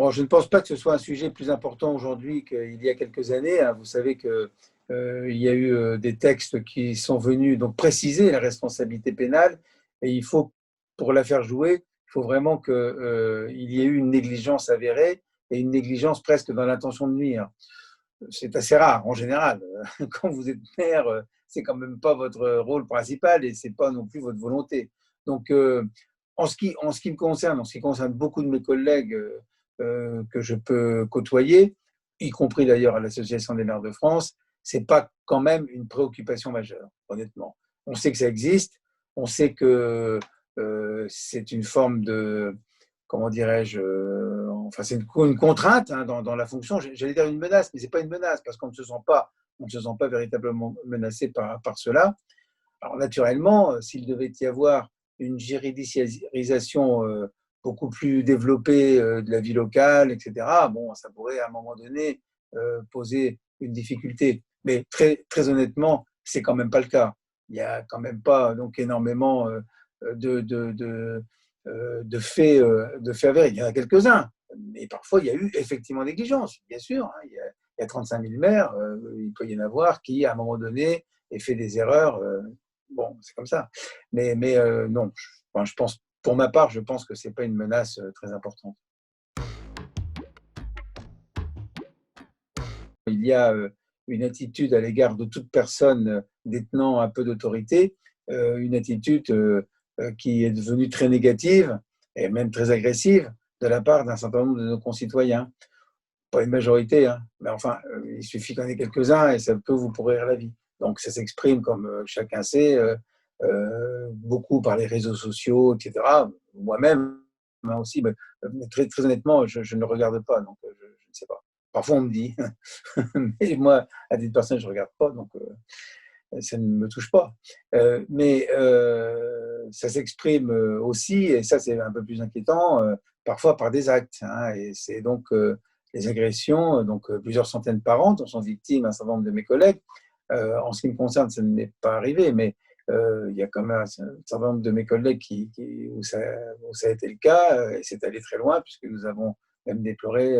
Bon, je ne pense pas que ce soit un sujet plus important aujourd'hui qu'il y a quelques années, hein. Vous savez que il y a eu des textes qui sont venus donc préciser la responsabilité pénale, et il faut, pour la faire jouer, il faut vraiment qu'il y ait eu une négligence avérée et une négligence presque dans l'intention de nuire. C'est assez rare en général. Quand vous êtes maire, c'est quand même pas votre rôle principal et c'est pas non plus votre volonté. Donc, en ce qui me concerne, en ce qui concerne beaucoup de mes collègues que je peux côtoyer, y compris d'ailleurs à l'Association des maires de France, c'est pas quand même une préoccupation majeure, honnêtement. On sait que ça existe, on sait que c'est une forme de, comment dirais-je, enfin c'est une contrainte hein, dans la fonction. J'allais dire une menace, mais c'est pas une menace parce qu'on ne se sent pas, on ne se sent pas véritablement menacé par cela. Alors naturellement, s'il devait y avoir une juridiciarisation beaucoup plus développée de la vie locale, etc., bon, ça pourrait à un moment donné poser une difficulté. Mais très, très honnêtement, c'est quand même pas le cas. Il n'y a quand même pas donc énormément de, de, de, de faits avérés. Il y en a quelques-uns, mais parfois il y a eu effectivement négligence, bien sûr. Hein, il y a 35 000 maires, il peut y en avoir qui, à un moment donné, aient fait des erreurs. Bon, c'est comme ça. Mais non, enfin, je pense, pour ma part, je pense que ce n'est pas une menace très importante. Il y a une attitude à l'égard de toute personne détenant un peu d'autorité, une attitude qui est devenue très négative et même très agressive de la part d'un certain nombre de nos concitoyens. Pas une majorité, hein, mais enfin, il suffit qu'il y en ait quelques-uns et ça peut vous pourrir la vie. Donc ça s'exprime, comme chacun sait, beaucoup par les réseaux sociaux, etc. Moi-même hein, aussi, mais très, très honnêtement, je ne le regarde pas, donc je ne sais pas. Parfois on me dit, mais moi, à titre personnel, je ne regarde pas, donc ça ne me touche pas. Mais ça s'exprime aussi, et ça c'est un peu plus inquiétant, parfois par des actes. Hein, et c'est donc les agressions, donc plusieurs centaines par an dont sont victimes un certain nombre de mes collègues. En ce qui me concerne, ça ne m'est pas arrivé, mais il y a quand même un certain nombre de mes collègues où ça a été le cas, et c'est allé très loin, puisque nous avons même déploré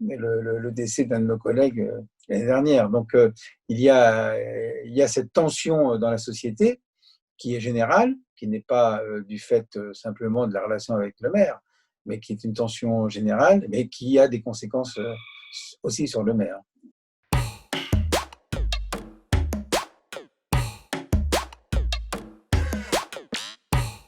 le décès d'un de nos collègues l'année dernière. Donc, il y a cette tension dans la société qui est générale, qui n'est pas du fait simplement de la relation avec le maire, mais qui est une tension générale, mais qui a des conséquences aussi sur le maire.